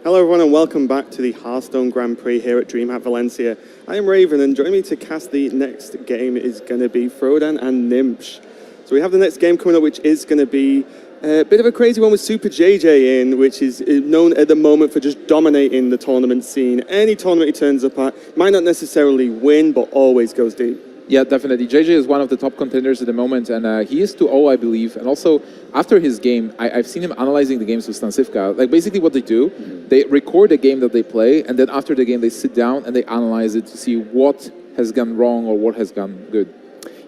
Hello everyone and welcome back to the Hearthstone Grand Prix here at DreamHack Valencia. I am Raven and joining me to cast the next game is going to be Frodan and Nimsh. So we have the next game coming up, which is going to be a bit of a crazy one with SuperJJ in, which is known at the moment for just dominating the tournament scene. Any tournament he turns up at, might not necessarily win, but always goes deep. Yeah, definitely. JJ is one of the top contenders at the moment, and he is 2-0, I believe. And also, after his game, I've seen him analyzing the games with Stansivka. Like, basically what they do, they record the game that they play, and then after the game, they sit down and they analyze it to see what has gone wrong or what has gone good.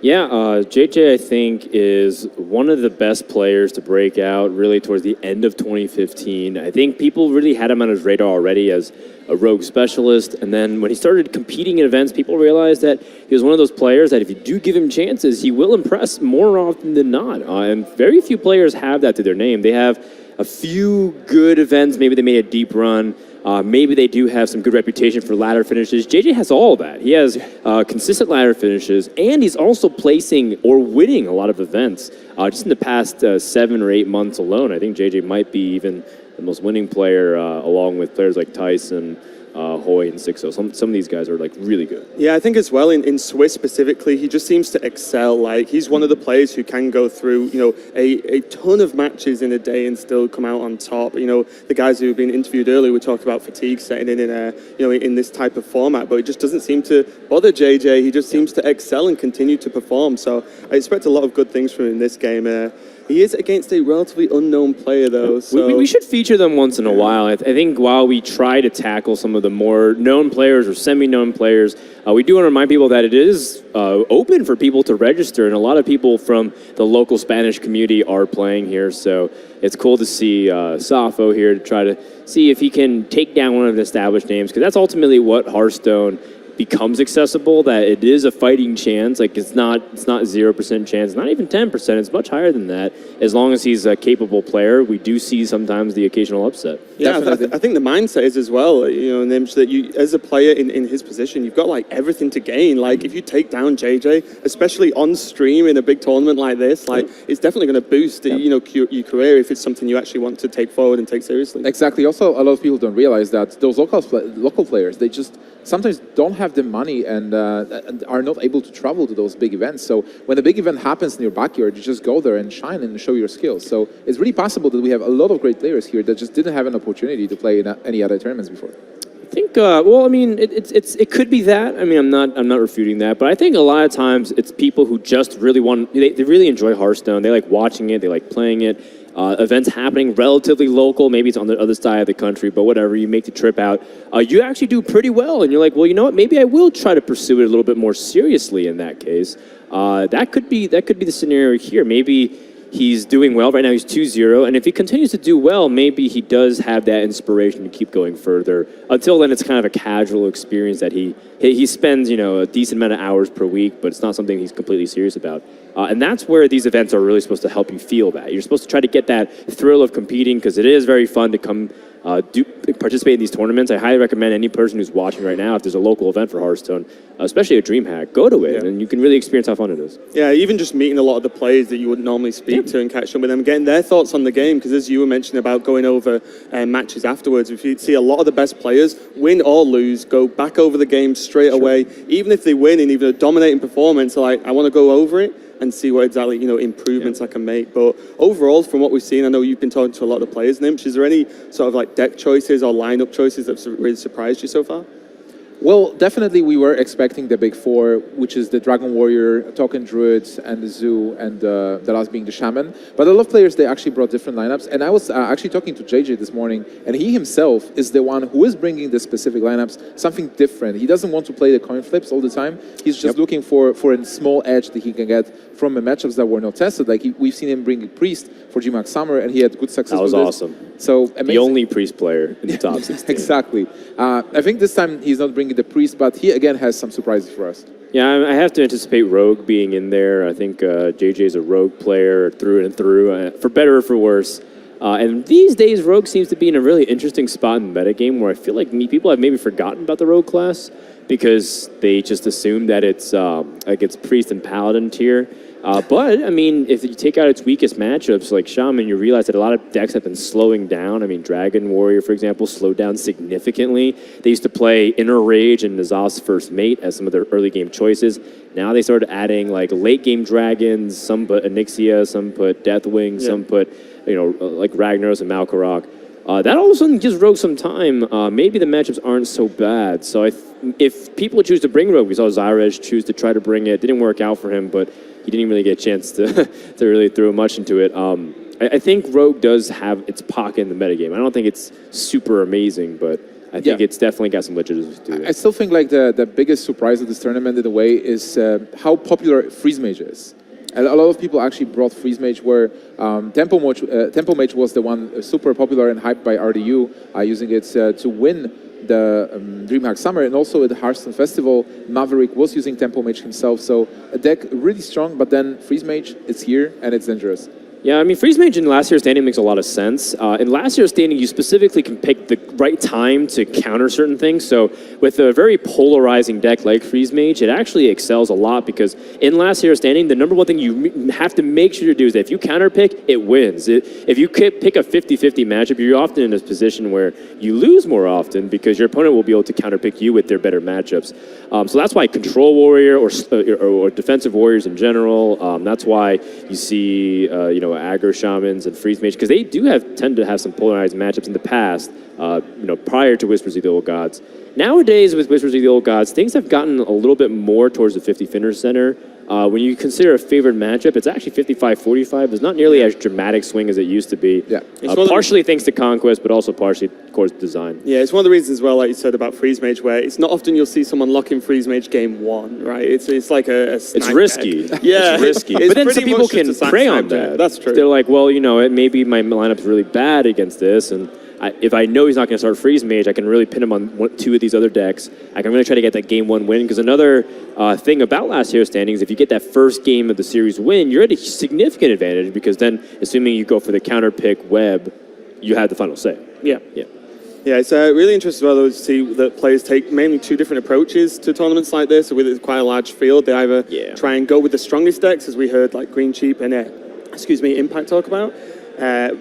Yeah, JJ, I think, is one of the best players to break out really towards the end of 2015. I think people really had him on his radar already as a rogue specialist, and then when he started competing in events, people realized that he was one of those players that if you do give him chances, he will impress more often than not. And very few players have that to their name. They have a few good events, maybe they made a deep run, maybe they do have some good reputation for ladder finishes. JJ has all of that. He has consistent ladder finishes, and he's also placing or winning a lot of events. Just in the past 7 or 8 months alone, I think JJ might be even the most winning player, along with players like Tyson, Hoy, and Sixo. Some of these guys are like really good. Yeah, I think as well in Swiss specifically, he just seems to excel. Like, he's one of the players who can go through, a ton of matches in a day and still come out on top. The guys who have been interviewed earlier, we talked about fatigue setting in in this type of format, but it just doesn't seem to bother JJ. He just seems to excel and continue to perform. So I expect a lot of good things from him in this game. He is against a relatively unknown player, though. So we should feature them once in a while. I think while we try to tackle some of the more known players or semi-known players, we do want to remind people that it is open for people to register, and a lot of people from the local Spanish community are playing here. So it's cool to see Safo here to try to see if he can take down one of the established names, because that's ultimately what Hearthstone becomes accessible, that it is a fighting chance. Like, it's not 0% chance, not even 10%. It's much higher than that. As long as he's a capable player, we do see sometimes the occasional upset. Yeah, I think the mindset is as well, Nimsh, that you, as a player in his position, you've got like everything to gain. Like, if you take down JJ, especially on stream in a big tournament like this, like, it's definitely going to boost your career if it's something you actually want to take forward and take seriously. Exactly. Also, a lot of people don't realize that those local players, they just sometimes don't have the money and are not able to travel to those big events. So when a big event happens in your backyard, you just go there and shine and show your skills. So it's really possible that we have a lot of great players here that just didn't have an opportunity to play in any other tournaments before. I think, well, I mean, it could be that. I mean, I'm not refuting that, but I think a lot of times it's people who just really they really enjoy Hearthstone. They like watching it, they like playing it. Events happening relatively local, maybe it's on the other side of the country, but whatever, you make the trip out. You actually do pretty well, and you're like, well, you know what, maybe I will try to pursue it a little bit more seriously in that case. That could be the scenario here. Maybe he's doing well. Right now he's 2-0, and if he continues to do well, maybe he does have that inspiration to keep going further. Until then, it's kind of a casual experience that he spends, a decent amount of hours per week, but it's not something he's completely serious about. And that's where these events are really supposed to help you feel that. You're supposed to try to get that thrill of competing, because it is very fun to come participate in these tournaments. I highly recommend any person who's watching right now, if there's a local event for Hearthstone, especially a DreamHack, go to it, and you can really experience how fun it is. Yeah, even just meeting a lot of the players that you wouldn't normally speak to and catch up with them, getting their thoughts on the game, because as you were mentioning about going over matches afterwards, if you see a lot of the best players, win or lose, go back over the game straight away, even if they win in even a dominating performance, like, I want to go over it and see what exactly, improvements I can make. But overall, from what we've seen, I know you've been talking to a lot of players, Nimsh. Is there any sort of like deck choices or lineup choices that have really surprised you so far? Well, definitely we were expecting the big four, which is the Dragon Warrior, Token Druid, and the Zoo, and the last being the Shaman. But a lot of players, they actually brought different lineups. And I was actually talking to JJ this morning, and he himself is the one who is bringing the specific lineups, something different. He doesn't want to play the coin flips all the time. He's just looking for a small edge that he can get from the matchups that were not tested. Like, we've seen him bring a Priest for GMAX Summer, and he had good success with this. That was awesome. So amazing. The only Priest player in the top 16. Exactly. I think this time he's not bringing the Priest, but he again has some surprises for us. Yeah, I have to anticipate Rogue being in there. I think JJ is a Rogue player through and through, for better or for worse. And these days, Rogue seems to be in a really interesting spot in the metagame where I feel like people have maybe forgotten about the Rogue class because they just assume that it's Priest and Paladin tier. But, I mean, if you take out its weakest matchups like Shaman, you realize that a lot of decks have been slowing down. I mean, Dragon Warrior, for example, slowed down significantly. They used to play Inner Rage and N'Zoth's First Mate as some of their early game choices. Now they started adding like late game dragons. Some put Onyxia, some put Deathwing, some put, like Ragnaros and Malkorok. That all of a sudden gives Rogue some time. Maybe the matchups aren't so bad. So if people choose to bring Rogue, we saw Zyresh choose to try to bring it. Didn't work out for him, but he didn't even really get a chance to to really throw much into it. I think Rogue does have its pocket in the metagame. I don't think it's super amazing, but I think it's definitely got some legitimacy to it. I still think like the biggest surprise of this tournament in a way is how popular Freeze Mage is. A lot of people actually brought Freeze Mage where Tempo Mage was the one super popular and hyped by RDU, using it to win the DreamHack Summer, and also at the Hearthstone Festival, Maverick was using Tempo Mage himself, so a deck really strong, but then Freeze Mage, it's here and it's dangerous. Yeah, I mean, Freeze Mage in last year's standing makes a lot of sense. In last year's standing, you specifically can pick the right time to counter certain things. So with a very polarizing deck like Freeze Mage, it actually excels a lot because in last year's standing, the number one thing you have to make sure to do is that if you counter pick, it wins. If you pick a 50-50 matchup, you're often in a position where you lose more often because your opponent will be able to counter pick you with their better matchups. So that's why Control Warrior or Defensive Warriors in general, that's why you see, aggro shamans and freeze mage, because they do tend to have some polarized matchups in the past, prior to Whispers of the Old Gods. Nowadays, with Whispers of the Old Gods, things have gotten a little bit more towards the 50 Finner center. When you consider a favored matchup, it's actually 55-45. There's not nearly as dramatic swing as it used to be. Yeah. Partially thanks to Conquest, but also partially, of course, design. Yeah, it's one of the reasons as well, like you said about Freeze Mage, where it's not often you'll see someone lock in Freeze Mage game one, right? It's like a It's risky. Yeah. It's risky. It's But then some pretty people much just can a prey on snipe that. That's true. They're like, well, maybe my lineup's really bad against this, and if I know he's not going to start Freeze Mage, I can really pin him on two of these other decks. I can really try to get that game one win, because another thing about last year's standings, if you get that first game of the series win, you're at a significant advantage, because then, assuming you go for the counter pick web, you have the final say. Yeah. Yeah. Yeah, it's really interesting as well to see that players take mainly two different approaches to tournaments like this. With quite a large field, they either try and go with the strongest decks, as we heard like Green Cheap and Impact talk about,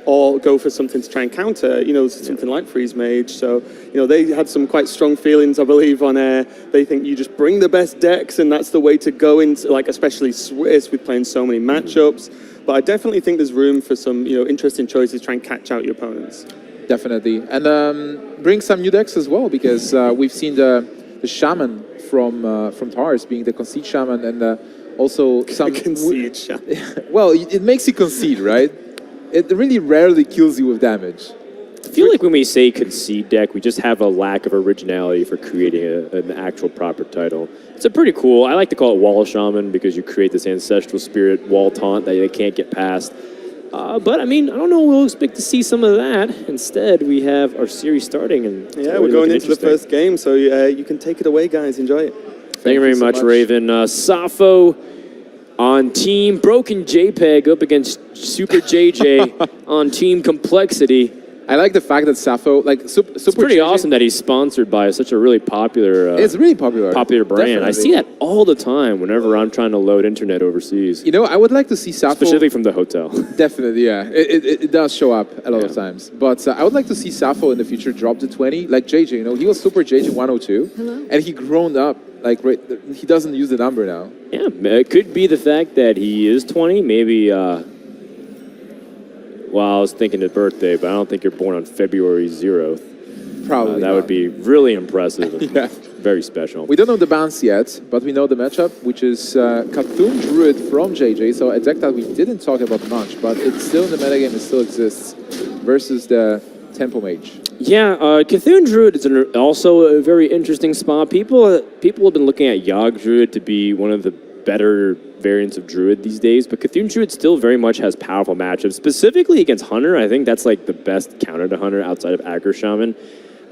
or go for something to try and counter, something like Freeze Mage. So, they had some quite strong feelings, I believe, on they think you just bring the best decks and that's the way to go into, like, especially Swiss with playing so many matchups. But I definitely think there's room for some, interesting choices to try and catch out your opponents. Definitely. And bring some new decks as well, because we've seen the Shaman from Tars being the Concede Shaman, and also some... Concede Shaman. Well, it makes you concede, right? It really rarely kills you with damage. I feel like when we say concede deck, we just have a lack of originality for creating an actual proper title. It's a pretty cool, I like to call it Wall Shaman, because you create this ancestral spirit wall taunt that they can't get past. But I mean, I don't know, we'll expect to see some of that. Instead, we have our series starting. And yeah, we're going into the first game, so you can take it away, guys. Enjoy it. Thank you very much, Raven. Safo on Team Broken JPEG up against SuperJJ on Team Complexity. I like the fact that Safo, like it's pretty awesome that he's sponsored by such a really popular. It's really popular brand. Definitely. I see that all the time whenever I'm trying to load internet overseas. I would like to see Safo, specifically from the hotel. Definitely, yeah, it does show up a lot of times. But I would like to see Safo in the future drop to 20, like JJ. He was SuperJJ 102, and he grown up. Like he doesn't use the number now. Yeah, it could be the fact that he is 20. Maybe. Well, I was thinking his birthday, but I don't think you're born on February 0th. Probably that would be really impressive and very special. We don't know the bans yet, but we know the matchup, which is Cthulhu Druid from JJ, so a deck that we didn't talk about much, but it's still in the metagame, it still exists, versus the Tempo Mage. Yeah, Cthulhu Druid is also a very interesting spot. People have been looking at Yogg Druid to be one of the better variants of Druid these days, but Cthulhu Druid still very much has powerful matchups, specifically against Hunter. I think that's like the best counter to Hunter outside of Aggro Shaman.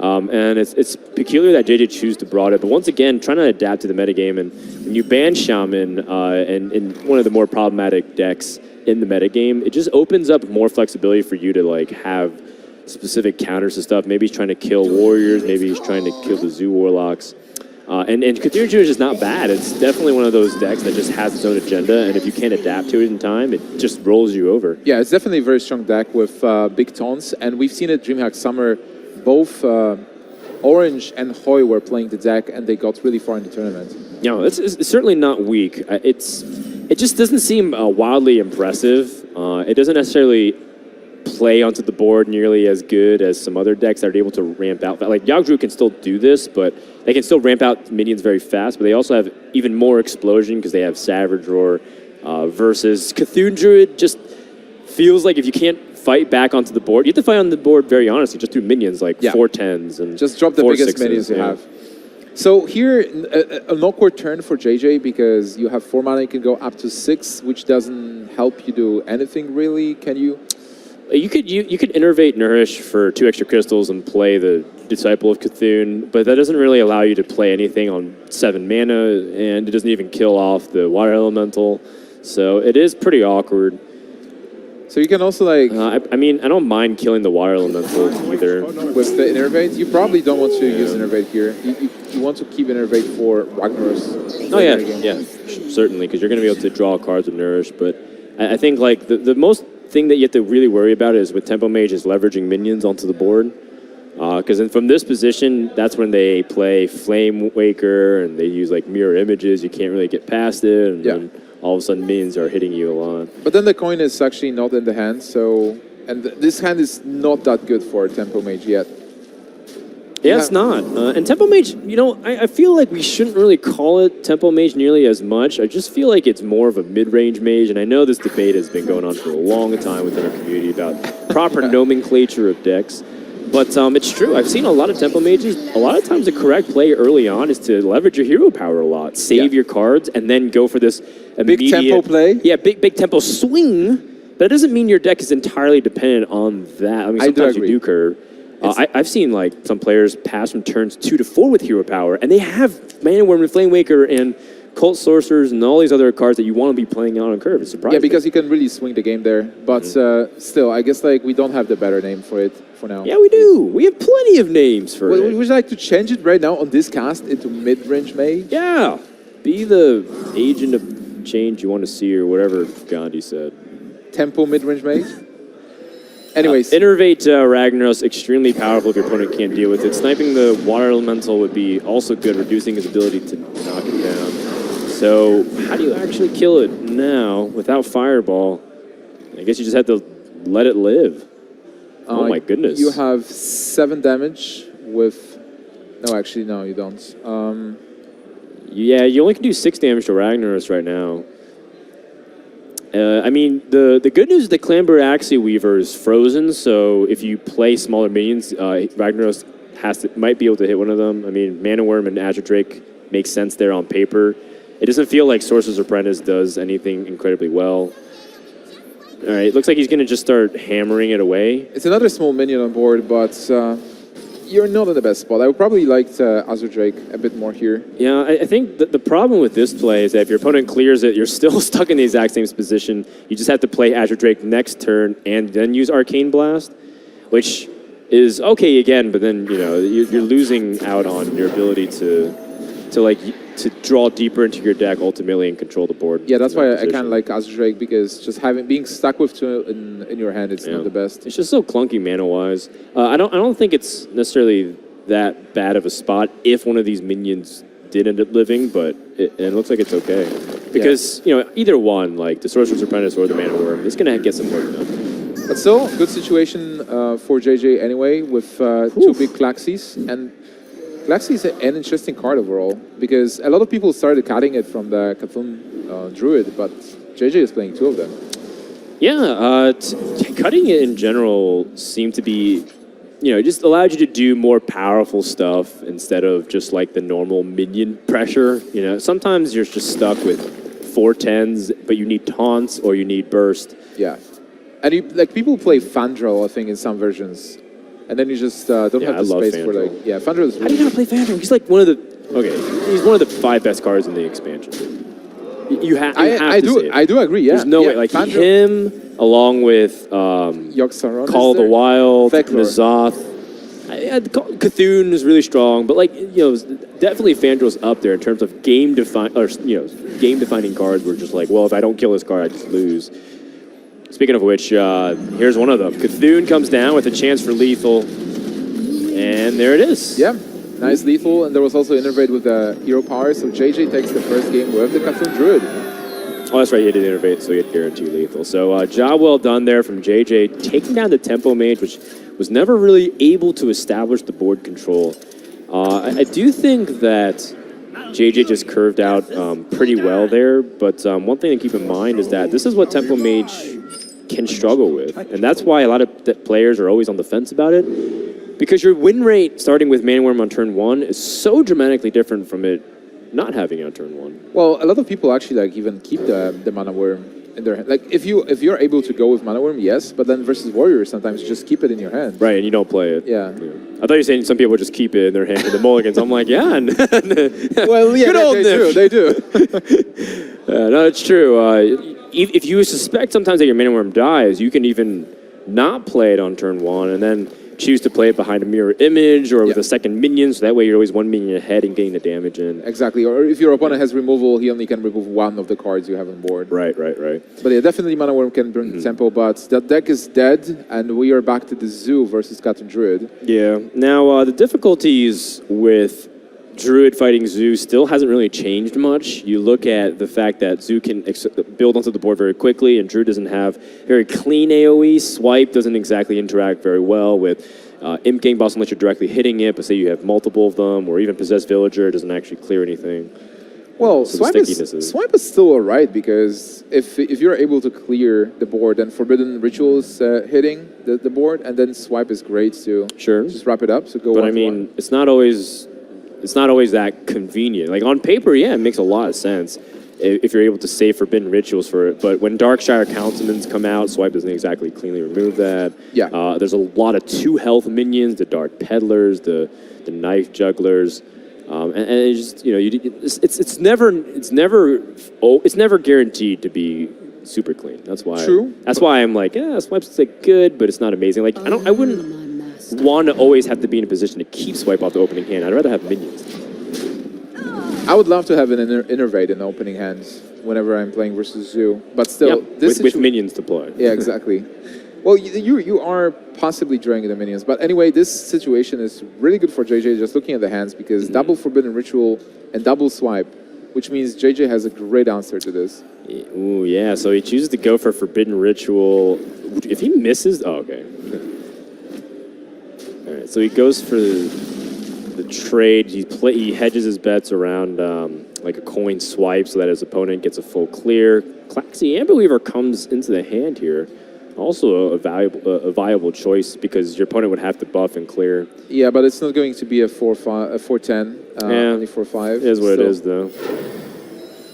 And it's peculiar that JJ choose to broad it, but once again, trying to adapt to the metagame, and when you ban Shaman in one of the more problematic decks in the metagame, it just opens up more flexibility for you to like have specific counters to stuff. Maybe he's trying to kill warriors, maybe he's trying to kill the Zoo Warlocks. And Cthulhu Druid is not bad. It's definitely one of those decks that just has its own agenda, and if you can't adapt to it in time, it just rolls you over. Yeah, it's definitely a very strong deck with big taunts, and we've seen it DreamHack Summer. Both Orange and Hoy were playing the deck, and they got really far in the tournament. No, it's certainly not weak. It just doesn't seem wildly impressive. It doesn't necessarily play onto the board nearly as good as some other decks that are able to ramp out. Like Yagdru can still do this, but they can still ramp out minions very fast, but they also have even more explosion because they have Savage Roar versus Cthulhu Druid just feels like if you can't fight back onto the board, you have to fight on the board very honestly, just through minions like 4/10s and just drop the biggest minions you have. So here, an awkward turn for JJ because you have 4 mana, you can go up to 6, which doesn't help you do anything really. Can you? You could innervate Nourish for 2 extra crystals and play the Disciple of Cthulhu, but that doesn't really allow you to play anything on 7 mana, and it doesn't even kill off the Water Elemental. So it is pretty awkward. So you can also like... I mean, I don't mind killing the Water Elemental either. With the Innervate, you probably don't want to use Innervate here. You want to keep Innervate for Ragnaros. Oh yeah, certainly, because you're going to be able to draw cards with Nourish, but I think like the most thing that you have to really worry about is with Tempo Mage is leveraging minions onto the board. Because from this position, that's when they play Flame Waker and they use like mirror images. You can't really get past it, and then all of a sudden minions are hitting you a lot. But then the coin is actually not in the hand, so this hand is not that good for Tempo Mage yet. Yeah, it's not. And Tempo Mage, you know, I feel like we shouldn't really call it Tempo Mage nearly as much. I just feel like it's more of a mid-range mage, and I know this debate has been going on for a long time within our community about proper nomenclature of decks. But it's true. I've seen a lot of Tempo Mages. A lot of times the correct play early on is to leverage your hero power a lot, save your cards, and then go for this immediate... Big tempo play? Yeah, big tempo swing. But it doesn't mean your deck is entirely dependent on that. I mean, sometimes you do curve. I've seen like some players pass from turns 2 to 4 with hero power, and they have Mana Worm and Flame Waker and Cult Sorcerers and all these other cards that you want to be playing on curve. It's surprising. Yeah, because you can really swing the game there. But still, I guess like we don't have the better name for it for now. Yeah, we do. We have plenty of names for it. Would you like to change it right now on this cast into mid-range mage? Yeah. Be the agent of change you want to see or whatever Gandhi said. Tempo mid-range mage? Anyways. Innervate Ragnaros, extremely powerful if your opponent can't deal with it. Sniping the Water Elemental would be also good, reducing his ability to knock it down. So, how do you actually kill it now without Fireball? I guess you just have to let it live. Oh my goodness. You have 7 damage with... No, actually, no, you don't. Yeah, you only can do 6 damage to Ragnaros right now. I mean, the good news is the Clamber Axie Weaver is frozen, so if you play smaller minions, Ragnaros might be able to hit one of them. I mean, Mana Worm and Azure Drake makes sense there on paper. It doesn't feel like Sorcerer's Apprentice does anything incredibly well. All right, looks like he's going to just start hammering it away. It's another small minion on board, but you're not in the best spot. I would probably like Azure Drake a bit more here. Yeah, I think the problem with this play is that if your opponent clears it, you're still stuck in the exact same position. You just have to play Azure Drake next turn and then use Arcane Blast, which is okay again, but then, you know, you're losing out on your ability to draw deeper into your deck ultimately and control the board. Yeah, that's why I kind of like Azure Drake, because just being stuck with 2 in your hand, it's not the best. It's just so clunky mana-wise. I don't think it's necessarily that bad of a spot if one of these minions did end up living, but it looks like it's okay. Because, you know, either one, like the Sorcerer's Apprentice or the Mana Worm, it's going to get some work done. But still, good situation for JJ anyway, with 2 big Klaxis. And Klaxi is an interesting card overall, because a lot of people started cutting it from the Cthulhu Druid, but JJ is playing 2 of them. Yeah, cutting it in general seemed to be, you know, it just allowed you to do more powerful stuff instead of just like the normal minion pressure. You know, sometimes you're just stuck with 4/10s, but you need taunts or you need burst. Yeah, and like people play Fandral, I think, in some versions. And then you just don't have the space for like... Yeah, Fandral is... How do you not play Fandral? He's like one of the... Okay, he's one of the 5 best cards in the expansion. You have to say it. I do agree, yeah. There's no way. Like Fandral, him, along with Yogg-Saron Call of the Wild, Veclor. N'Zoth. Cthulhu is really strong, but like definitely Fandrill's up there in terms of game defining cards. We're just like, well, if I don't kill this card, I just lose. Speaking of which, here's one of them. Cthulhu comes down with a chance for lethal, and there it is. Yeah, nice lethal, and there was also innervate with the hero power. So JJ takes the first game with the Cthulhu Druid. Oh, that's right, he did innervate, so he had guarantee lethal. So job well done there from JJ, taking down the Tempo Mage, which was never really able to establish the board control. I do think that JJ just curved out pretty well there, but one thing to keep in mind is that this is what Tempo Mage can struggle with, and that's why a lot of players are always on the fence about it, because your win rate starting with Mana Worm on turn 1 is so dramatically different from it not having it on turn 1. Well, a lot of people actually like even keep the Mana Worm in their hand. Like if you're able to go with Mana Worm, yes, but then versus Warrior sometimes just keep it in your hand. Right, and you don't play it. Yeah. I thought you were saying some people just keep it in their hand for the mulligans. I'm like, yeah. Well, yeah, good old they do. No, it's true. If you suspect sometimes that your Mana Worm dies, you can even not play it on turn 1 and then choose to play it behind a mirror image or with a second minion, so that way you're always 1 minion ahead and getting the damage in. Exactly, or if your opponent has removal, he only can remove 1 of the cards you have on board. Right. But yeah, definitely Mana Worm can bring tempo, but that deck is dead, and we are back to the Zoo versus Catan Druid. Yeah, now the difficulties with Druid fighting Zoo still hasn't really changed much. You look at the fact that Zoo can build onto the board very quickly, and Druid doesn't have very clean AoE. Swipe doesn't exactly interact very well with Imp Gang Boss unless you're directly hitting it, but say you have multiple of them, or even Possessed Villager, it doesn't actually clear anything. Well, So Swipe is still alright, because if you're able to clear the board, then Forbidden Ritual is hitting the board, and then Swipe is great to just wrap it up. So go. But I mean, it's not always that convenient. Like on paper, yeah, it makes a lot of sense if you're able to save Forbidden Rituals for it. But when Darkshire Councilmans come out, Swipe doesn't exactly cleanly remove that. Yeah. There's a lot of 2 health minions, the Dark Peddlers, the Knife Jugglers, and it's just it's never guaranteed to be super clean. That's why. True. That's why I'm like, yeah, Swipe's like good, but it's not amazing. Like I wouldn't want to always have to be in a position to keep Swipe off the opening hand. I'd rather have minions. I would love to have an innervate in the opening hands whenever I'm playing versus Zoo, but still, with minions to play. Yeah, exactly. Well, you are possibly drawing the minions, but anyway, this situation is really good for JJ. Just looking at the hands, because double Forbidden Ritual and double Swipe, which means JJ has a great answer to this. Ooh, yeah. So he chooses to go for Forbidden Ritual. If he misses, oh, okay. All right, so he goes for the trade. He hedges his bets around like a coin swipe so that his opponent gets a full clear. Claxy Ambleweaver comes into the hand here. Also a viable choice, because your opponent would have to buff and clear. Yeah, but it's not going to be a 4-10, only 4-5. It is what it is, though.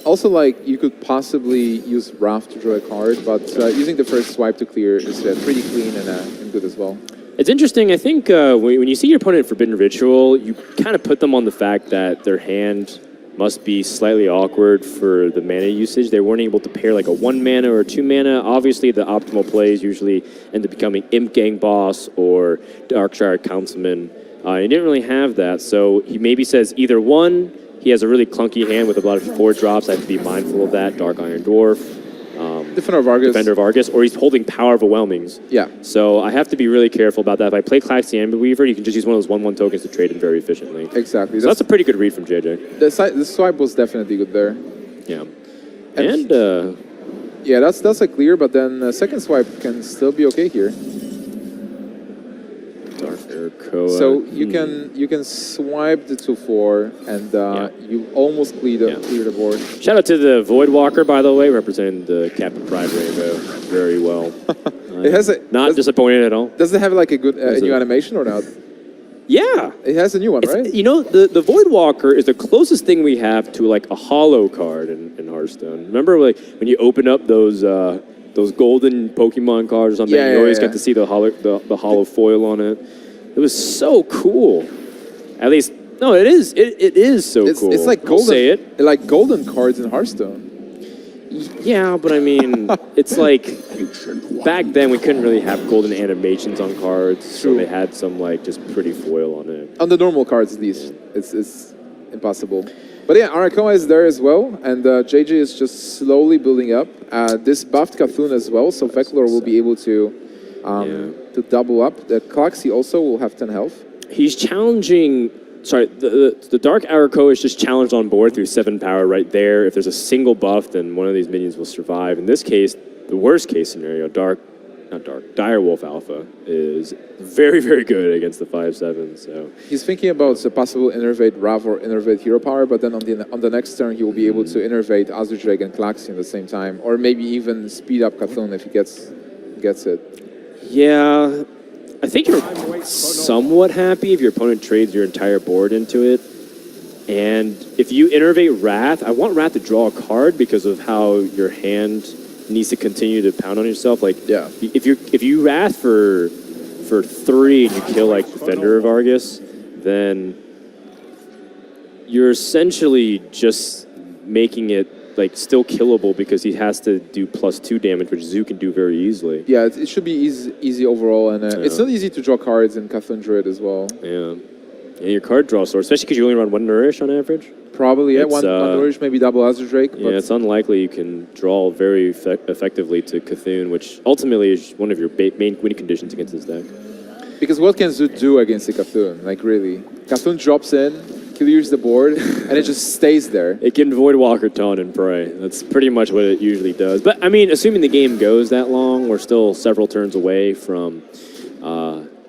Also, like, you could possibly use Wrath to draw a card, but using the first swipe to clear is pretty clean and good as well. It's interesting. I think when you see your opponent Forbidden Ritual, you kind of put them on the fact that their hand must be slightly awkward for the mana usage. They weren't able to pair like a 1 mana or 2 mana. Obviously, the optimal plays usually end up becoming Imp Gang Boss or Darkshire Councilman. He didn't really have that, so he maybe says either one, he has a really clunky hand with a lot of 4 drops. I have to be mindful of that. Dark Iron Dwarf. Defender of Argus, or he's holding Power of Overwhelmings. Yeah. So I have to be really careful about that. If I play Claxy Ambleweaver, you can just use one of those 1/1 tokens to trade in very efficiently. Exactly. So that's a pretty good read from JJ. The swipe was definitely good there. Yeah. And yeah, that's a clear, but then second swipe can still be okay here. Dark Urkoa. So you can swipe the 2/4 and you almost clear the board. Shout out to the Voidwalker, by the way, representing the Captain Pride Rainbow very well. It has not disappointed at all. Does it have like a good new animation or not? Yeah, it has a new one, right? You know, the Voidwalker is the closest thing we have to like a hollow card in Hearthstone. Remember, like when you open up those golden Pokemon cards or something, you always get to see the hollow foil on it. It was so cool. At least, no, it is so cool. It's like golden. I'll say it. Like golden cards in Hearthstone. Yeah, but I mean, it's like back then we couldn't really have golden animations on cards, so they had some like just pretty foil on it. On the normal cards, at least, it's impossible. But yeah, Arakoa is there as well, and JJ is just slowly building up. This buffed Cthulhu as well, so Veclor will be able to double up. The Calaxy also will have 10 health. He's challenging. Sorry, the Dark Arakoa is just challenged on board through 7 power right there. If there's a single buff, then one of these minions will survive. In this case, the worst case scenario, Direwolf Alpha is very, very good against the 5/7. So he's thinking about a possible innervate Rav or innervate Hero Power, but then on the next turn he will be able to innervate Azure Drake and Calaxy at the same time, or maybe even speed up Cthulhu if he gets it. yeah, I think you're somewhat happy if your opponent trades your entire board into it. And if you innervate Wrath, I want Wrath to draw a card because of how your hand needs to continue to pound on yourself. Like, yeah, if you Wrath for 3 and you kill like Defender of Argus, then you're essentially just making it like still killable because he has to do +2 damage, which Zoo can do very easily. Yeah, it should be easy overall, and it's not easy to draw cards in Cthulhu Druid as well. Yeah. Yeah, your card draw source, especially because you only run 1 Nourish on average. Probably, yeah, one Nourish, maybe double Azure Drake. Yeah, it's unlikely you can draw very effectively to Cthulhu, which ultimately is one of your main winning conditions against this deck. Because what can Zoo do against the Cthulhu? Like, really? Cthulhu drops in, clears the board, and it just stays there. It can Void Walker Taunt and Pray. That's pretty much what it usually does. But, I mean, assuming the game goes that long, we're still several turns away from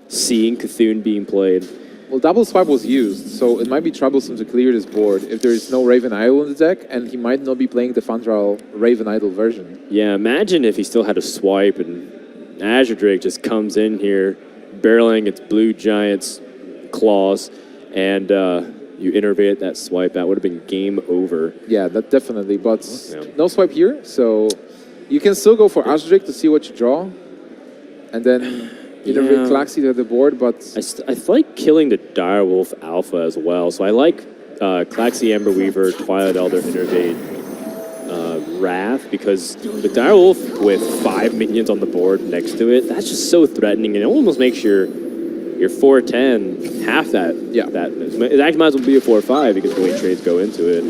seeing Cthulhu being played. Well, double swipe was used, so it might be troublesome to clear this board if there is no Raven Idol in the deck, and he might not be playing the Fandral Raven Idol version. Yeah, imagine if he still had a swipe and Azure Drake just comes in here, barreling its Blue Giant's claws, and you innervate that swipe. That would have been game over. Yeah, that definitely, but no swipe here, so you can still go for Azure Drake to see what you draw, and then innervate Calaxy to the board, but I like killing the Direwolf Alpha as well. So I like Calaxy Amber Weaver, Twilight Elder, innervate Wrath, because the Direwolf with 5 minions on the board next to it, that's just so threatening, and it almost makes your 4/10 half that. Yeah. It actually might as well be a 4/5 because the way trades go into it.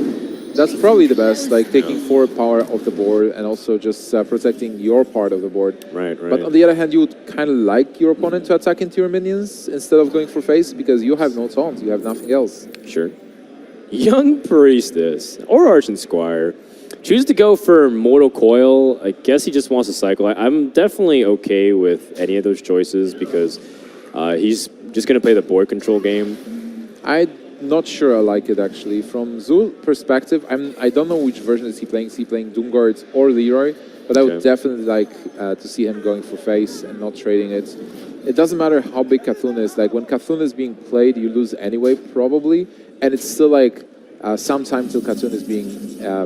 That's probably the best, like taking 4 power off the board and also just protecting your part of the board. Right. But on the other hand, you would kind of like your opponent to attack into your minions instead of going for face because you have no taunt, you have nothing else. Sure. Young Priestess or Archon Squire chooses to go for Mortal Coil. I guess he just wants to cycle. I'm definitely okay with any of those choices because he's just going to play the board control game. I'm not sure I like it actually. From Zul perspective, I don't know which version is he playing. Is he playing Doomguard or Leroy? But I would definitely like to see him going for face and not trading it. It doesn't matter how big Cthulhu is. Like when Cthulhu is being played, you lose anyway, probably. And it's still like some time till Cthulhu is being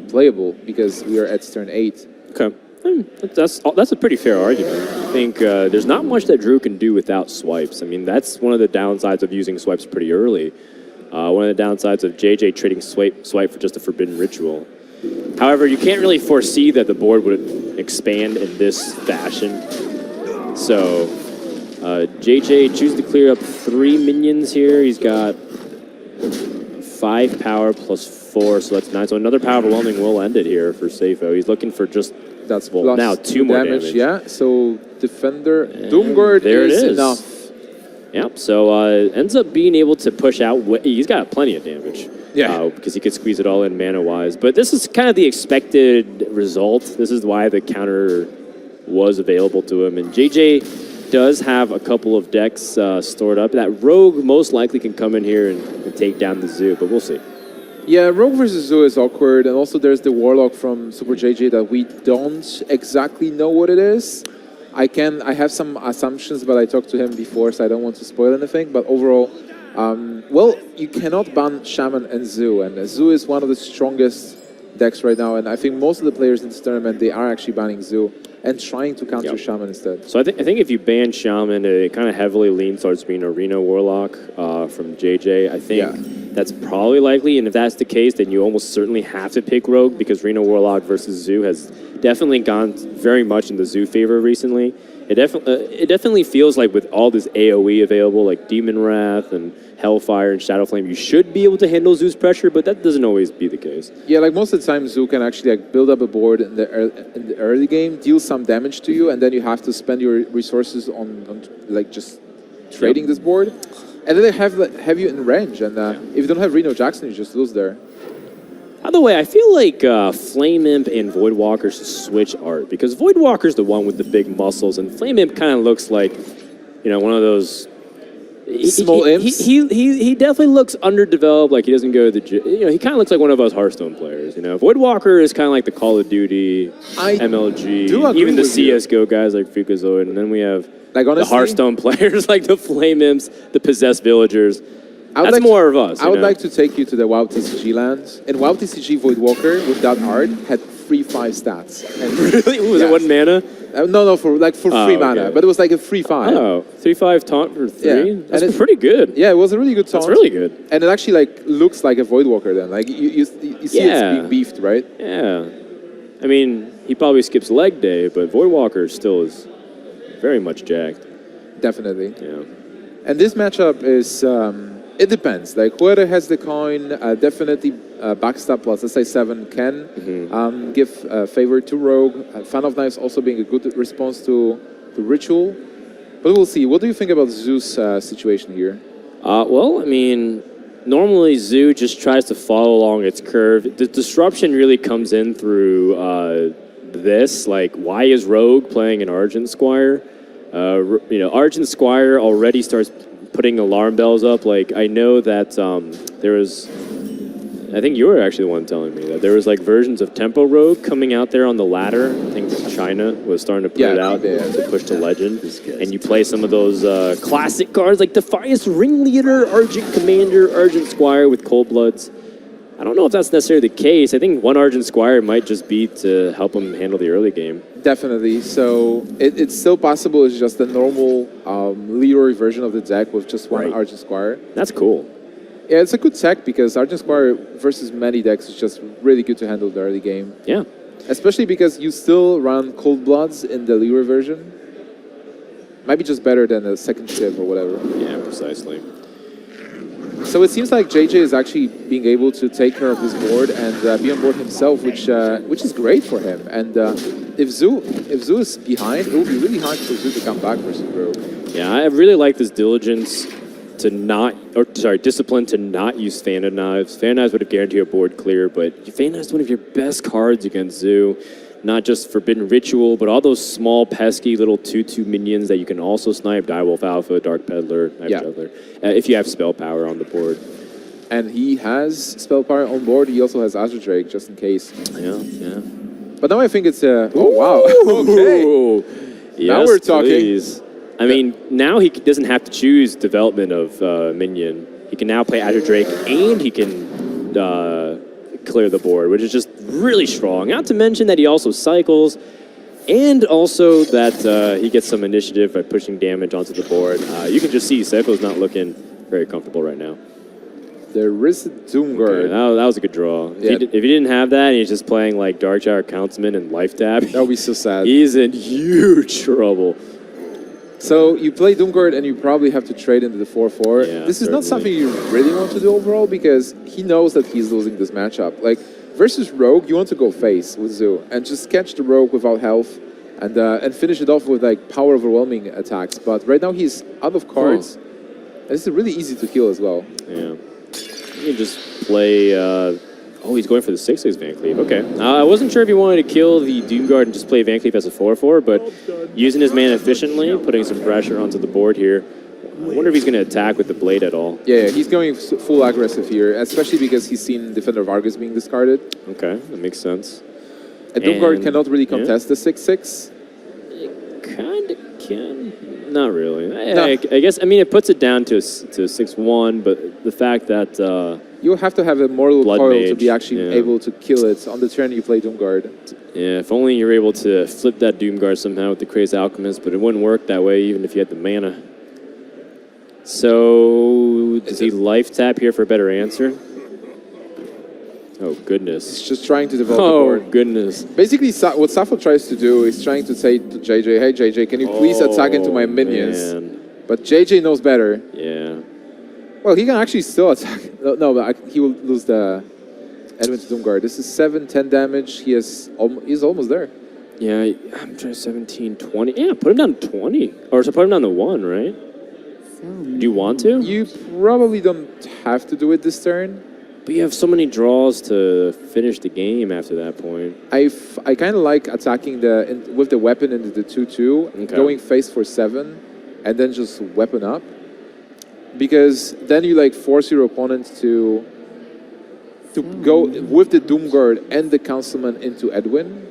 playable because we are at turn 8. Okay. That's a pretty fair argument. I think there's not much that Drew can do without swipes. I mean, that's one of the downsides of using swipes pretty early. One of the downsides of JJ trading swipe for just a Forbidden Ritual. However, you can't really foresee that the board would expand in this fashion. So JJ chooses to clear up 3 minions here. He's got 5 power plus 4, so that's 9. So another Power Overwhelming will end it here for Safo. He's looking for just now 2 more damage. Yeah, so Defender, Doomguard is enough. Yep, so ends up being able to push out. He's got plenty of damage. Yeah. Because he could squeeze it all in mana-wise. But this is kind of the expected result. This is why the counter was available to him. And JJ does have a couple of decks stored up. That Rogue most likely can come in here and take down the Zoo, but we'll see. Yeah, Rogue versus Zoo is awkward. And also there's the Warlock from SuperJJ that we don't exactly know what it is. I have some assumptions, but I talked to him before, so I don't want to spoil anything. But overall, well, you cannot ban Shaman and Zoo, and Zoo is one of the strongest decks right now. And I think most of the players in this tournament, they are actually banning Zoo and trying to counter Shaman instead. So I think if you ban Shaman, it kind of heavily leans towards being Arena Warlock from JJ. I think That's probably likely, and if that's the case, then you almost certainly have to pick Rogue because Reno Warlock versus Zoo has definitely gone very much in the Zoo favor recently. It definitely feels like with all this AoE available, like Demon Wrath and Hellfire and Shadow Flame, you should be able to handle Zoo's pressure, but that doesn't always be the case. Yeah, like most of the time, Zoo can actually like build up a board in the early game, deal some damage to you, and then you have to spend your resources on like just trading this board. And then they have you in range, and if you don't have Reno Jackson, you just lose there. By the way, I feel like Flame Imp and Voidwalker should switch art because Voidwalker's the one with the big muscles, and Flame Imp kind of looks like, one of those small imps. He definitely looks underdeveloped, like he doesn't go to the gym. He kind of looks like one of us Hearthstone players. Voidwalker is kind of like the Call of Duty, MLG, even the CS:GO guys like Fukazoid, and then we have like honestly, the Hearthstone players like the Flame Imps, the Possessed Villagers. That's more of us. I would like to take you to the WoW TCG lands. In WoW TCG, Voidwalker with that art had 3/5 stats. And really? Was it 1 mana? No, for free mana, but it was like a 3/5. Oh, 3/5 taunt for 3? Yeah. That's pretty good. Yeah, it was a really good taunt. That's really good. And it actually like looks like a Voidwalker then. Like you see it's being beefed, right? Yeah. I mean, he probably skips leg day, but Voidwalker still is very much jacked. Definitely. Yeah. And this matchup is, it depends. Like whoever has the coin, definitely backstab plus SI7 can give favor to Rogue. Fan of Knives also being a good response to Ritual. But we'll see. What do you think about Zoo's situation here? Well, I mean, normally Zoo just tries to follow along its curve. The disruption really comes in through this. Like, why is Rogue playing an Argent Squire? Argent Squire already starts putting alarm bells up. Like, I know that there was, I think you were actually the one telling me that there was like versions of Tempo Rogue coming out there on the ladder. I think China was starting to put it out to push to Legend. And you play some of those classic cards like Defiance Ringleader, Argent Commander, Argent Squire with Cold Bloods. I don't know if that's necessarily the case. I think one Argent Squire might just be to help him handle the early game. Definitely. So it's still possible. It's just a normal Leroy version of the deck with just one Argent Squire. That's cool. Yeah, it's a good tech because Argent Squire versus many decks is just really good to handle the early game. Yeah. Especially because you still run Cold Bloods in the Leroy version. Might be just better than a second ship or whatever. Yeah, precisely. So it seems like JJ is actually being able to take care of his board and be on board himself, which is great for him. And if Zoo is behind, it will be really hard for Zoo to come back versus Rogue. Yeah, I really like this diligence to not, discipline to not use Fan of Knives. Fan of Knives would have guaranteed a board clear, but Fan of Knives is one of your best cards against Zoo. Not just Forbidden Ritual, but all those small, pesky little 2/2 minions that you can also snipe. Direwolf Alpha, Dark Peddler, Knife Juggler, if you have spell power on the board. And he has spell power on board. He also has Azure Drake, just in case. Yeah. But now I think it's a... Oh, wow. Okay. Yes, now we're talking. Please. I mean, now he doesn't have to choose development of minion. He can now play Azure Drake, and he can clear the board, which is just really strong. Not to mention that he also cycles, and also that he gets some initiative by pushing damage onto the board. You can just see Safo's not looking very comfortable right now. There is a Doomguard. Okay, that was a good draw. Yeah. If he didn't have that, and he's just playing like Darkjar Countsman and Life Tap, that would be so sad. He's in huge trouble. So you play Doomguard and you probably have to trade into the 4/4. Yeah, this is not something you really want to do overall because he knows that he's losing this matchup. Like versus Rogue, you want to go face with Zoo and just catch the Rogue without health and finish it off with like power overwhelming attacks. But right now he's out of cards. And this is really easy to kill as well. Yeah. You can just play... he's going for the 6/6 Van Cleave. Okay. I wasn't sure if he wanted to kill the Doomguard and just play Van Cleave as a 4/4, but using his mana efficiently, putting some pressure onto the board here. I wonder if he's going to attack with the Blade at all. Yeah, he's going full aggressive here, especially because he's seen Defender of Argus being discarded. Okay, that makes sense. And Doomguard cannot really contest the 6/6. It kind of can. Not really. I guess, I mean, it puts it down to 6/1, but the fact that... you have to have a Mortal Blood Coil Mage, to be actually able to kill it on the turn you play Doomguard. Yeah, if only you're able to flip that Doomguard somehow with the Crazed Alchemist, but it wouldn't work that way even if you had the mana. So does he life tap here for a better answer? Oh, goodness. He's just trying to develop the Oh, board. goodness. Basically, what Safo tries to do is trying to say to JJ, hey, JJ, can you please attack into my minions? Man. But JJ knows better. Yeah. Well, he can actually still attack. No, but he will lose the Edwin to Doomguard. This is 7-10 damage. He's almost there. Yeah, I'm trying 17, 20. Yeah, put him down to 20. Or so put him down to 1, right? Do you want to? You probably don't have to do it this turn. But you have so many draws to finish the game after that point. I kind of like attacking with the weapon into the 2-2, going face for 7, and then just weapon up. Because then you like force your opponent to go with the Doomguard and the Councilman into Edwin.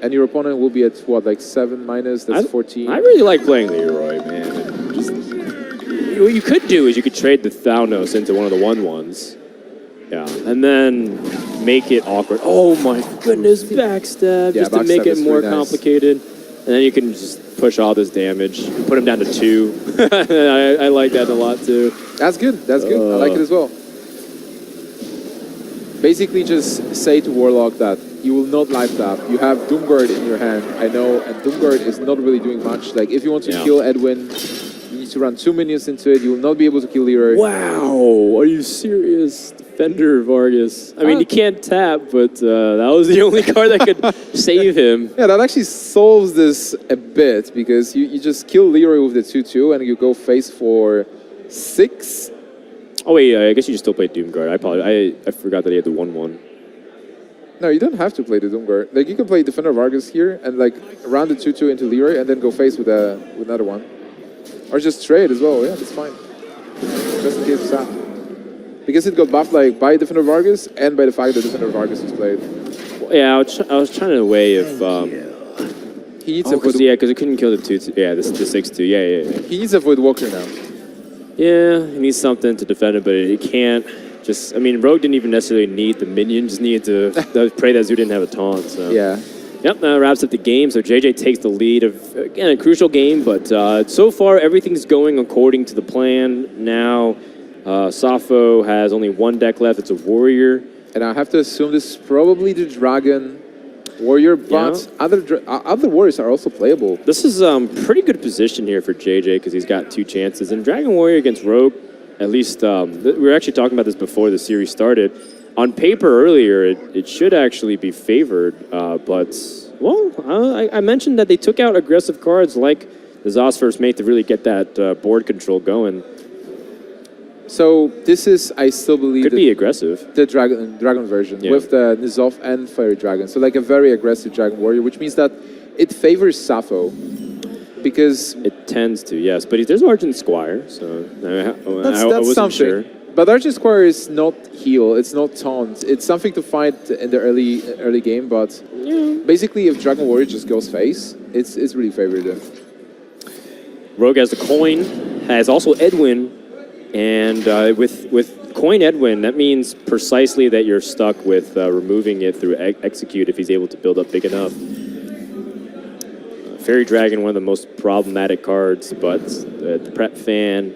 And your opponent will be at what, like 7 minus, that's 14. I really like playing Leroy, man. What you could do is you could trade the Thanos into one of the 1/1s. Yeah, and then make it awkward. Oh my goodness, backstab, just to make it more complicated. And then you can just push all this damage, put him down to 2. I like that a lot too. That's good, that's good. I like it as well. Basically just say to Warlock that you will not life tap. You have Doomguard in your hand, I know, and Doomguard is not really doing much. Like if you want to kill Edwin, you need to run 2 minions into it. You will not be able to kill Leroy. Wow, are you serious? Defender Vargas. I mean, he can't tap, but that was the only card that could save him. Yeah, that actually solves this a bit because you just kill Leroy with the 2-2 and you go face for 6. Oh wait, I guess you just still play Doomguard. I forgot that he had the 1/1. No, you don't have to play the Doomguard. Like you can play Defender Vargas here and like round the 2-2 into Leroy and then go face with another one. Or just trade as well, yeah, that's fine. Just in case of that. Because it got buffed like by Defender Vargas and by the fact that Defender Vargas was played. Well, yeah, I was trying to weigh if he needs because it couldn't kill the 2-2. Yeah, the 6-2. Yeah. He needs a Void Walker now. Yeah, he needs something to defend it, but he can't. I mean, Rogue didn't even necessarily need the minion, just needed to pray that Zoo didn't have a taunt. So. Yeah. Yep, that wraps up the game. So JJ takes the lead of, again, a crucial game, but so far everything's going according to the plan. Now, Safo has only 1 deck left. It's a Warrior. And I have to assume this is probably the Dragon Warrior, but other Warriors are also playable. This is pretty good position here for JJ because he's got 2 chances. And Dragon Warrior against Rogue, at least, we were actually talking about this before the series started. On paper earlier, it should actually be favored, but, well, I mentioned that they took out aggressive cards like the Zos First Mate to really get that board control going. So this is, I still believe, could be aggressive. The dragon version with the Nizov and Fairy Dragon. So like a very aggressive Dragon Warrior, which means that it favors Safo because it tends to, yes. But there's Argent Squire, so that's I wasn't something. sure. But Argent Squire is not heal, it's not taunt. It's something to fight in the early game, but basically if Dragon Warrior just goes face, it's really favored. Rogue has the coin, has also Edwin, and with coin Edwin, that means precisely that you're stuck with removing it through execute if he's able to build up big enough. Fairy Dragon, one of the most problematic cards, but the prep fan.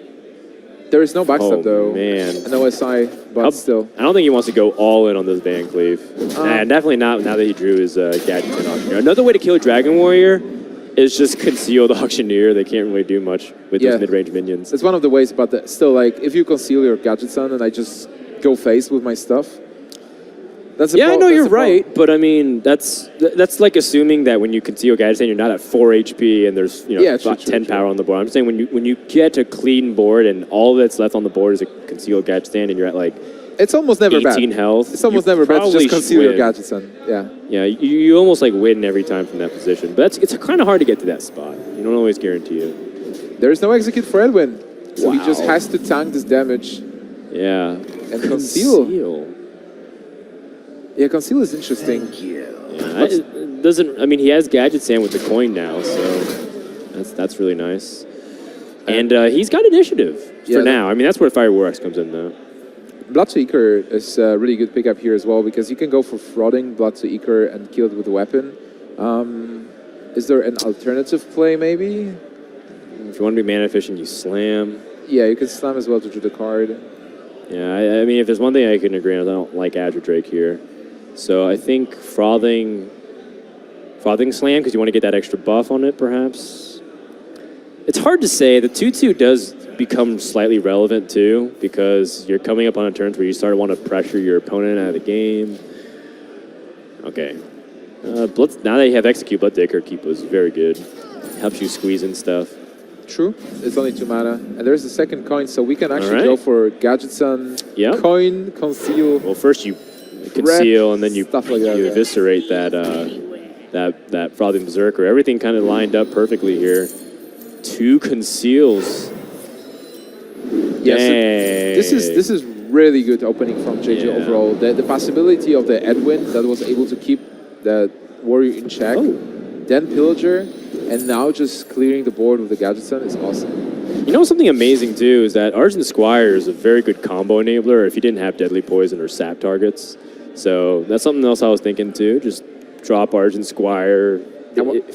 There is no backstab though. Man. No SI, but still. I don't think he wants to go all in on this Van Cleave. Definitely not now that he drew his Gadget and Auctioneer. Another way to kill Dragon Warrior is just conceal the Auctioneer. They can't really do much with those mid-range minions. It's one of the ways, but still, like, if you conceal your Gadget Son and I just go face with my stuff, that's I know you're right, but I mean, that's like assuming that when you conceal Gadget Stand, you're not at 4 HP and there's about 10 power on the board. I'm saying when you get a clean board and all that's left on the board is a concealed Gadget Stand and you're at like it's almost never 18 bad. health. It's almost never bad to just conceal your Gadget Son. Yeah. Yeah, you almost like win every time from that position, but it's kind of hard to get to that spot. You don't always guarantee it. There is no execute for Edwin, so he just has to tank this damage. Yeah. And conceal. Yeah, conceal is interesting. Yeah, it doesn't. I mean, he has Gadget Stand with the coin now, so that's really nice. And he's got initiative for now. I mean, that's where Fire War Axe comes in, though. Bloodseeker is a really good pickup here as well because you can go for frauding Bloodseeker and kill it with a weapon. Is there an alternative play, maybe? If you want to be mana efficient, you slam. Yeah, you can slam as well to draw the card. Yeah, I mean, if there's one thing I can agree on, I don't like Azure Drake here. So I think Frothing Slam, because you want to get that extra buff on it, perhaps. It's hard to say. The 2/2 does become slightly relevant, too, because you're coming up on a turn where you start to want to pressure your opponent out of the game. Okay. Now that you have Execute, Bloodtaker Keep was very good. Helps you squeeze in stuff. True. It's only 2 mana. And there's the second coin, so we can actually go for Gadgetson, coin, conceal. Well, first you conceal, and then you stuff like that, you eviscerate that Frothing Berserker. Everything kind of lined up perfectly here. 2 conceals. Yes, this is really good opening from JJ overall. The possibility of the Edwin that was able to keep that warrior in check, then Pillager, and now just clearing the board with the Gadgetson is awesome. You know something amazing too is that Argent Squire is a very good combo enabler if you didn't have Deadly Poison or Sap targets. So that's something else I was thinking too. Just drop Argent Squire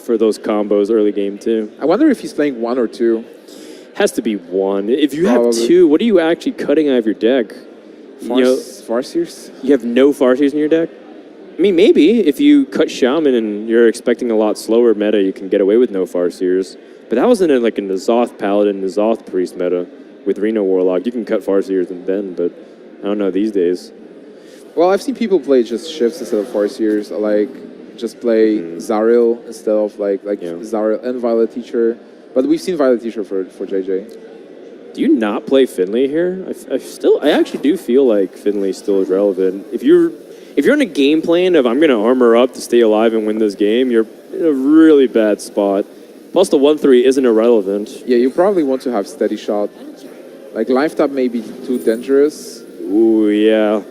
for those combos early game too. I wonder if he's playing 1 or 2. Has to be 1. If you have 2, what are you actually cutting out of your deck? Farseers? You have no Farseers in your deck? I mean, maybe if you cut Shaman and you're expecting a lot slower meta, you can get away with no Farseers. But that was in a N'Zoth Paladin, N'Zoth Priest meta with Reno Warlock. You can cut Farseers and then, but I don't know these days. Well, I've seen people play just shifts instead of Farseers. Like just play Zaril instead of Zaril and Violet Teacher. But we've seen Violet Teacher for JJ. Do you not play Finley here? I actually do feel like Finley still is relevant. If you're in a game plan of I'm going to armor up to stay alive and win this game, you're in a really bad spot. Plus the 1/3 isn't irrelevant. Yeah, you probably want to have Steady Shot. Like Life Tap may be too dangerous. Ooh, yeah.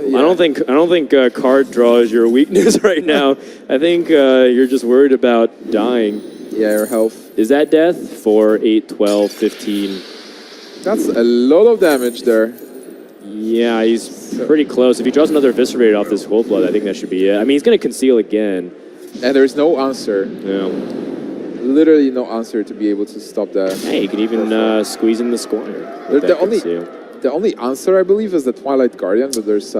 I don't think card draw is your weakness right now. I think you're just worried about dying. Yeah, your health. Is that death? 4, 8, 12, 15. That's a lot of damage there. Yeah, he's pretty close. If he draws another Eviscerated off this Cold Blood, I think that should be it. I mean, he's going to conceal again. And there's no answer. Yeah. Literally no answer to be able to stop that. Hey, you could even squeeze in the Squire. The only answer, I believe, is the Twilight Guardian, but there's...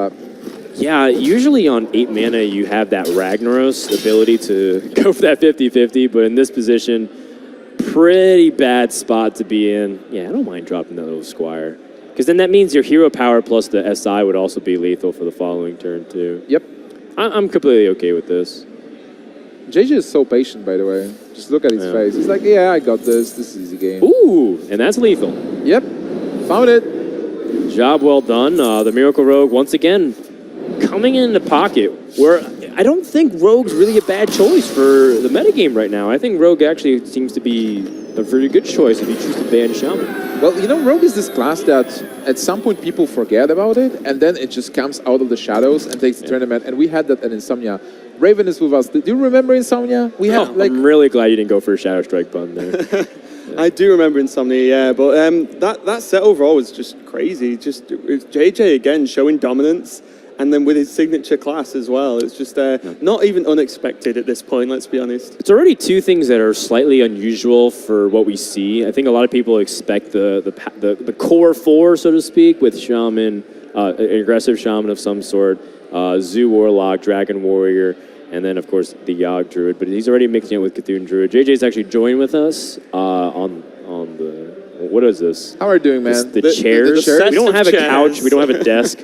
Yeah, usually on 8 mana, you have that Ragnaros ability to go for that 50-50, but in this position, pretty bad spot to be in. Yeah, I don't mind dropping that little Squire. Because then that means your hero power plus the SI would also be lethal for the following turn, too. Yep. I'm completely okay with this. JJ is so patient, by the way. Just look at his face. He's like, yeah, I got this. This is easy game. Ooh, and that's lethal. Yep. Found it. Job well done. The Miracle Rogue, once again, coming in the pocket, where I don't think Rogue's really a bad choice for the metagame right now. I think Rogue actually seems to be a very good choice if you choose to ban Shaman. Well, you know, Rogue is this class that at some point people forget about it, and then it just comes out of the shadows and takes the tournament. And we had that at Insomnia. Raven is with us. Do you remember Insomnia? We had I'm really glad you didn't go for a Shadow Strike pun there. I do remember Insomnia, yeah, but that set overall was just crazy. Just JJ again showing dominance, and then with his signature class as well. It's just not even unexpected at this point, let's be honest. It's already 2 things that are slightly unusual for what we see. I think a lot of people expect the core 4, so to speak, with Shaman, an aggressive Shaman of some sort, Zoo Warlock, Dragon Warrior, and then, of course, the Yogg Druid. But he's already mixing it with Cthulhu Druid. JJ's actually joined with us on the... What is this? How are you doing, man? The chairs. We don't have a couch. We don't have a desk.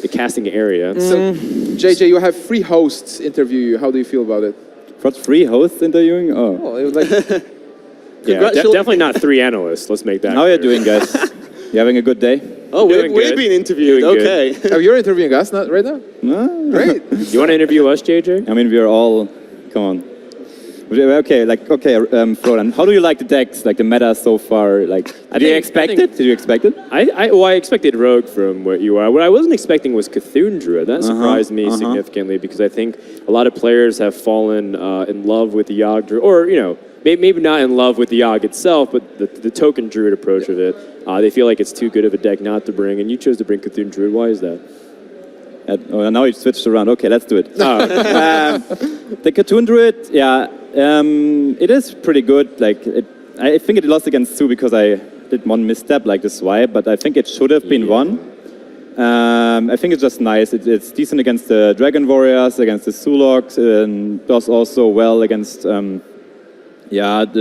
The casting area. So, JJ, you have 3 hosts interview you. How do you feel about it? What, 3 hosts interviewing? Oh, it was like... Yeah, definitely not 3 analysts. Let's make that How are you doing, guys? You having a good day? Oh, we're being interviewed. Okay. Oh, you're interviewing us right now? No. Great. You want to interview us, JJ? I mean, we are all... Come on. Okay, Frodan, how do you like the decks, like the meta so far? Like, did you expect it? Did you expect it? I expected Rogue from what you are. What I wasn't expecting was Cthulhu Druid. That surprised me significantly because I think a lot of players have fallen in love with the Yogg Druid, or, you know, maybe not in love with the Yogg itself, but the token Druid approach of it. They feel like it's too good of a deck not to bring, and you chose to bring Cthulhu Druid. Why is that? Now it switched around. Okay, let's do it. The Cthulhu Druid, yeah, it is pretty good. Like, I think it lost against Sue because I did one misstep like the swipe, but I think it should have been one. I think it's just nice. It's decent against the Dragon Warriors, against the Suloks, and does also well against the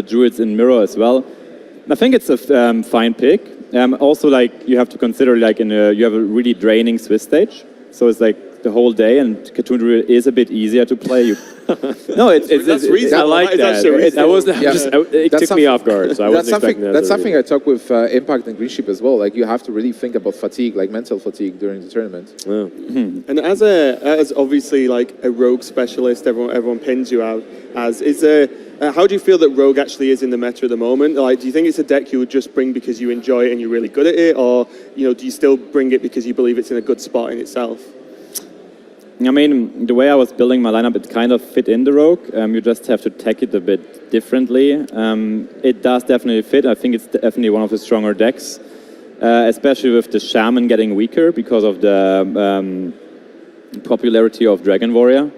Druids in Mirror as well. I think it's a fine pick. Also, like you have to consider, like you have a really draining Swiss stage, so it's like the whole day, and Cartoon Druid is a bit easier to play. No, it's I like that. It took me off guard, so I wasn't expecting that. That's something I talk with Impact and Greenship as well. Like you have to really think about fatigue, like mental fatigue during the tournament. And as obviously like a rogue specialist, everyone pins you out as. How do you feel that rogue actually is in the meta at the moment? Like, do you think it's a deck you would just bring because you enjoy it and you're really good at it, or do you still bring it because you believe it's in a good spot in itself? I mean, the way I was building my lineup, it kind of fit in the rogue. You just have to tack it a bit differently. It does definitely fit. I think it's definitely one of the stronger decks, especially with the Shaman getting weaker because of the popularity of Dragon Warrior.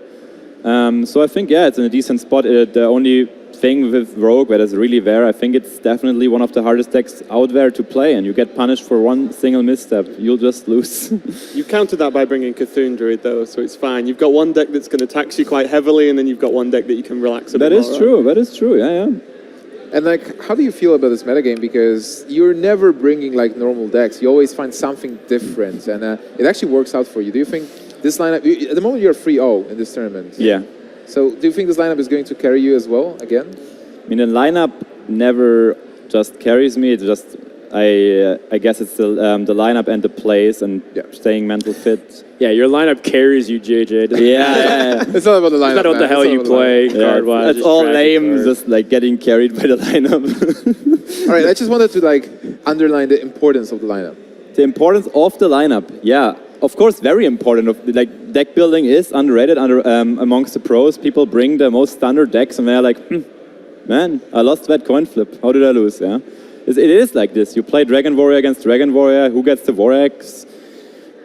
So I think, it's in a decent spot. The only thing with Rogue that is really there, I think it's definitely one of the hardest decks out there to play, and you get punished for one single misstep. You'll just lose. You countered that by bringing Cthulhu Druid, though, so it's fine. You've got one deck that's going to tax you quite heavily, and then you've got one deck that you can relax a bit more. That is true, yeah. And like, how do you feel about this metagame? Because you're never bringing like normal decks. You always find something different, and it actually works out for you. Do you think this lineup, at the moment you're 3-0 in this tournament? Yeah. So do you think this lineup is going to carry you as well, again? I mean, the lineup never just carries me. It's just, I guess it's the lineup and the plays and staying mental fit. Yeah, your lineup carries you, JJ. Yeah. It's not about the lineup. It's not what the hell you play card-wise. That's all lame, just like getting carried by the lineup. All right, I just wanted to like underline the importance of the lineup. The importance of the lineup, yeah. Of course, very important. Like, deck building is underrated amongst the pros. People bring the most standard decks and they're like, man, I lost that coin flip. How did I lose? Yeah, it is like this. You play Dragon Warrior against Dragon Warrior. Who gets the Vorax?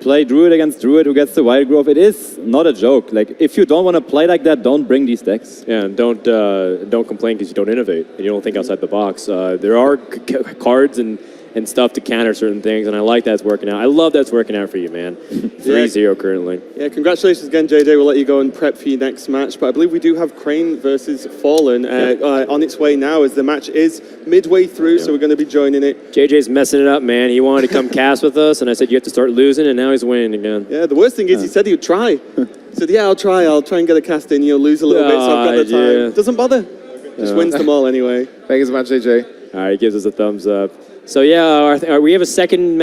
Play Druid against Druid. Who gets the Wild Growth? It is not a joke. Like, if you don't want to play like that, don't bring these decks. Yeah, and don't complain because you don't innovate and you don't think outside the box. There are cards and stuff to counter certain things, and I like that it's working out. I love that it's working out for you, man. 3-0 currently. Yeah, congratulations again, JJ. We'll let you go and prep for your next match, but I believe we do have Crane versus Fallen on its way now, as the match is midway through, so we're going to be joining it. JJ's messing it up, man. He wanted to come cast with us, and I said you have to start losing, and now he's winning again. Yeah, the worst thing is he said he would try. He said, yeah, I'll try and get a cast in. You'll lose a little bit, so I've got the time. Doesn't bother. Just wins them all anyway. Thank you so much, JJ. All right, he gives us a thumbs up. So yeah, we have a second match.